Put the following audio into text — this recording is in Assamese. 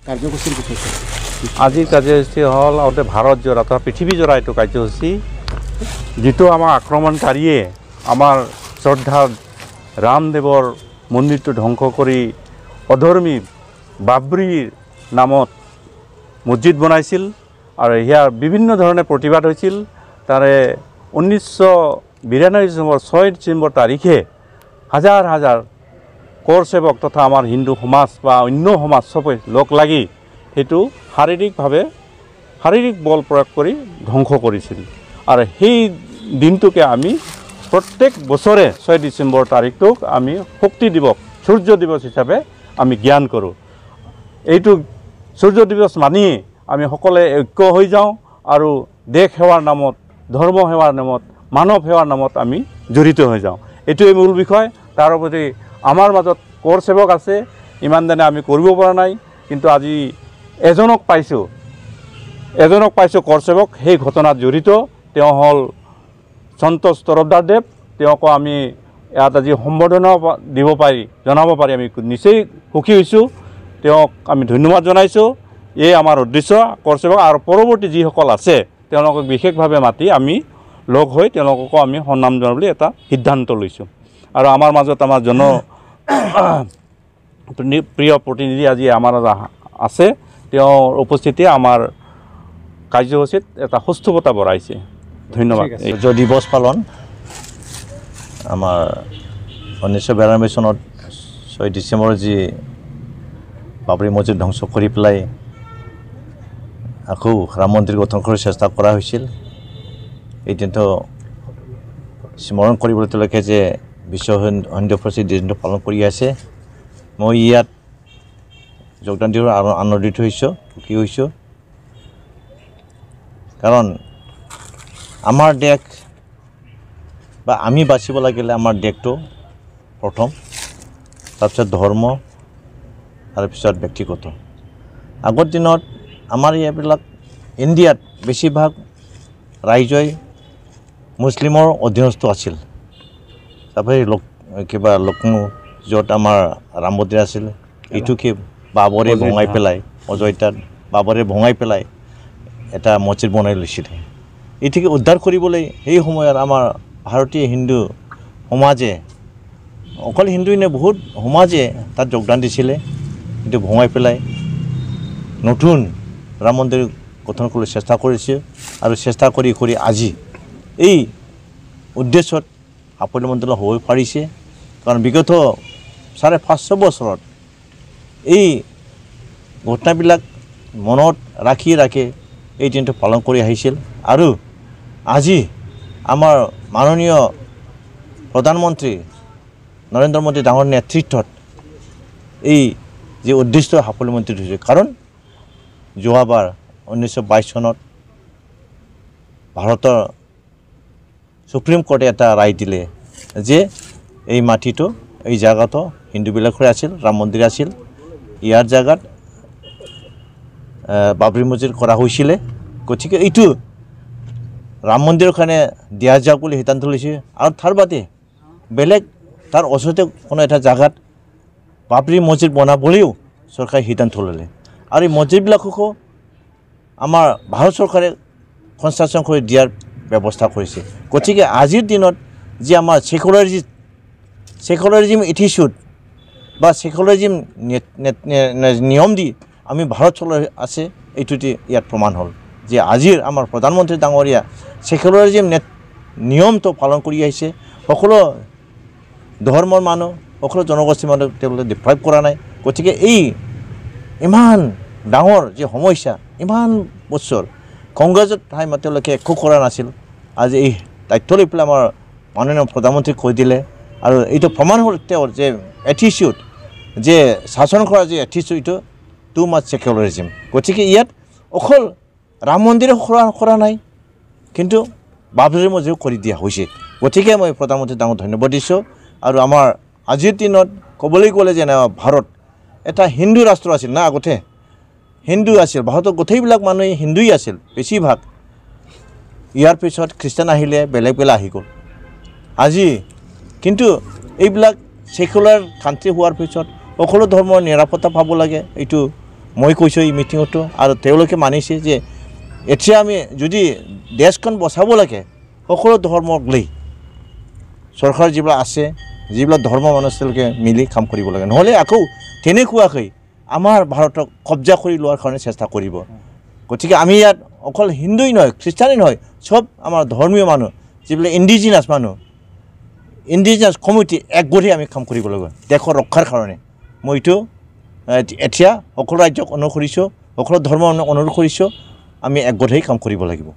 কাৰ্যসূচীৰ বিষয়ে আজিৰ কাৰ্যসূচী হ'ল আগতে ভাৰত জোৰা তথা পৃথিৱী জোৰা এইটো কাৰ্যসূচী যিটো আমাৰ আক্ৰমণকাৰীয়ে আমাৰ শ্ৰদ্ধা ৰামদেৱৰ মন্দিৰটো ধ্বংস কৰি অধৰ্মী বাবৰিৰ নামত মছজিদ বনাইছিল আৰু ইয়াৰ বিভিন্ন ধৰণে প্ৰতিবাদ হৈছিল। তাৰে 1992 চনৰ 6 ডিচেম্বৰ তাৰিখে হাজাৰ হাজাৰ কৰ সেৱক তথা আমাৰ হিন্দু সমাজ বা অন্য সমাজ সবে লগ লাগি সেইটো শাৰীৰিক বল প্ৰয়োগ কৰি ধ্বংস কৰিছিল। আৰু সেই দিনটোকে আমি প্ৰত্যেক বছৰে 6 ডিচেম্বৰ তাৰিখটোক আমি শক্তি দিৱস সূৰ্য দিৱস হিচাপে আমি জ্ঞান কৰোঁ। এইটো সূৰ্য দিৱস মানি আমি সকলোৱে ঐক্য হৈ যাওঁ আৰু দেশ সেৱাৰ নামত ধৰ্ম সেৱাৰ নামত মানৱ সেৱাৰ নামত আমি জড়িত হৈ যাওঁ। এইটোৱে মূল বিষয়। তাৰ প্ৰতি আমাৰ মাজত কৰ সেৱক আছে, ইমান দিনে আমি কৰিব পৰা নাই, কিন্তু আজি এজনক পাইছোঁ কৰ সেৱক সেই ঘটনাত জড়িত। তেওঁ হ'ল সন্তোষ তৰফদাৰদেৱ। তেওঁকো আমি ইয়াত আজি সম্বৰ্ধনা জনাব পাৰি আমি নিচেই সুখী হৈছোঁ। তেওঁক আমি ধন্যবাদ জনাইছোঁ। এই আমাৰ উদ্দেশ্য কৰ সেৱক আৰু পৰৱৰ্তী যিসকল আছে তেওঁলোকক বিশেষভাৱে মাতি আমি লগ হৈ তেওঁলোককো আমি সন্মান জনাবলৈ বুলি এটা সিদ্ধান্ত লৈছোঁ। আৰু আমাৰ মাজত আমাৰ প্ৰিয় প্ৰতিনিধি আজি আমাৰ আছে। তেওঁৰ উপস্থিতি আমাৰ কাৰ্যসূচীত এটা সুস্থতা বঢ়াইছে। ধন্যবাদ। সূৰ্য দিৱস পালন আমাৰ 1992 চনত 6 ডিচেম্বৰ যি বাবৰি মছজিদ ধ্বংস কৰি পেলাই আকৌ ৰাম মন্দিৰ গঠন কৰাৰ চেষ্টা কৰা হৈছিল। এই দিনটো স্মৰণ কৰিবলৈ তেওঁলোকে যে বিশ্ব হিন্দু পৰিষদে দিনটো পালন কৰি আছে। মই ইয়াত যোগদান দিবলৈ আনন্দিত হৈছোঁ, সুখী হৈছোঁ। কাৰণ আমাৰ দেশ বা আমি বাচিব লাগিলে আমাৰ দেশটো প্ৰথম, তাৰপিছত ধৰ্ম, তাৰপিছত ব্যক্তিগত। আগৰ দিনত আমাৰ এইবিলাক ইণ্ডিয়াত বেছিভাগ ৰাইজই মুছলিমৰ অধীনস্থ আছিল। তাৰপৰা কিবা লক্ষ্ণৌ য'ত আমাৰ ৰাম মন্দিৰ আছিল, এইটোকে বাবৰে ভঙাই পেলাই, অযোধ্যাত বাবৰে ভঙাই পেলাই এটা মছজিদ বনাই লৈছিলে। এইটোকে উদ্ধাৰ কৰিবলৈ সেই সময়ত আমাৰ ভাৰতীয় হিন্দু সমাজে, অকল হিন্দুই নে বহুত সমাজে তাত যোগদান দিছিলে। কিন্তু ভঙাই পেলাই নতুন ৰাম মন্দিৰ গঠন কৰিবলৈ চেষ্টা কৰিছে আৰু চেষ্টা কৰি আজি এই উদ্দেশ্যত সাফল্যমণ্ডিত হ'ব পাৰিছে। কাৰণ বিগত 550 বছৰত এই ঘটনাবিলাক মনত ৰাখি এই দিনটো পালন কৰি আহিছিল। আৰু আজি আমাৰ মাননীয় প্ৰধানমন্ত্ৰী নৰেন্দ্ৰ মোদী ডাঙৰ নেতৃত্বত এই যে উদ্দেশ্য সাফল্যমণ্ডিত হৈছে। কাৰণ যোৱাবাৰ 1922 চনত ভাৰতৰ সুপ্ৰিম কোৰ্টে এটা ৰায় দিলে যে এই মাটিটো, এই জাগাটো হিন্দুবিলাকৰে আছিল, ৰাম মন্দিৰ আছিল। ইয়াৰ জাগাত বাবৰি মছজিদ কৰা হৈছিলে। গতিকে এইটো ৰাম মন্দিৰৰ কাৰণে দিয়া যাওক বুলি সিদ্ধান্ত লৈছে। আৰু তাৰ বাদে বেলেগ তাৰ ওচৰতে কোনো এটা জাগাত বাবৰি মছজিদ বনাবলৈও চৰকাৰে সিদ্ধান্ত ল'লে। আৰু এই মছজিদবিলাককো আমাৰ ভাৰত চৰকাৰে কনষ্ট্ৰাকশ্যন কৰি দিয়াৰ ব্যৱস্থা কৰিছে। গতিকে আজিৰ দিনত যি আমাৰ সেকুলাৰিজিম এটিচিউড বা সেকুলাৰিজিম নিয়ম দি আমি ভাৰত চলাই আছে, এইটোতে ইয়াত প্ৰমাণ হ'ল যে আজিৰ আমাৰ প্ৰধানমন্ত্ৰী ডাঙৰীয়া সেকুলাৰিজিম নিয়মটো পালন কৰি আহিছে। সকলো ধৰ্মৰ মানুহ, সকলো জনগোষ্ঠীৰ মানুহ তেওঁলোকে ডিপ্ৰাইভ কৰা নাই। গতিকে এই ইমান ডাঙৰ যে সমস্যা, ইমান বছৰ কংগ্ৰেছত তেওঁলোকে একো কৰা নাছিল। আজি এই দায়িত্ব লৈ পেলাই আমাৰ মাননীয় প্ৰধানমন্ত্ৰীক কৈ দিলে। আৰু এইটো প্ৰমাণ হ'ল তেওঁৰ যে এটিচিউড, যে শাসন কৰা যে এটিচিউড, এইটো টু মাছ সেকুলাৰিজিম। গতিকে ইয়াত অকল ৰাম মন্দিৰে কৰা নাই, কিন্তু বাবৰি মছজিদ কৰি দিয়া হৈছে। গতিকে মই প্ৰধানমন্ত্ৰী ডাঙৰ ধন্যবাদ দিছোঁ। আৰু আমাৰ আজিৰ দিনত ক'বলৈ গ'লে যে ভাৰত এটা হিন্দু ৰাষ্ট্ৰ আছিল না, আগতে হিন্দু আছিল। ভাৰতৰ গোটেইবিলাক মানুহে হিন্দুই আছিল বেছিভাগ। ইয়াৰ পিছত খ্ৰীষ্টান আহিলে, বেলেগ আহি গ'ল। আজি কিন্তু এইবিলাক সেকুলাৰ কাণ্ট্ৰি হোৱাৰ পিছত সকলো ধৰ্মৰ নিৰাপত্তা পাব লাগে, এইটো মই কৈছোঁ এই মিটিঙতো আৰু তেওঁলোকে মানিছে যে এতিয়া আমি যদি দেশখন বচাব লাগে সকলো ধৰ্মক লৈ চৰকাৰ যিবিলাক আছে যিবিলাক ধৰ্ম মানুহ তেওঁলোকে মিলি কাম কৰিব লাগে নহ'লে আকৌ তেনেকুৱাকৈ আমাৰ ভাৰতক কব্জা কৰি লোৱাৰ কাৰণে চেষ্টা কৰিব গতিকে আমি ইয়াত অকল হিন্দুই নহয় খ্ৰীষ্টানেই নহয় চব আমাৰ ধৰ্মীয় মানুহ যিবিলাক ইণ্ডিজিনাছ মানুহ ইণ্ডিজিনাছ কমিউনিটি একগোট হৈ আমি কাম কৰিব লাগিব দেশৰ ৰক্ষাৰ কাৰণে মই এইটো এতিয়া সকলো ৰাজ্যক অনুৰোধ কৰিছোঁ সকলো ধৰ্ম অনুৰোধ কৰিছোঁ আমি একগোট হৈ কাম কৰিব লাগিব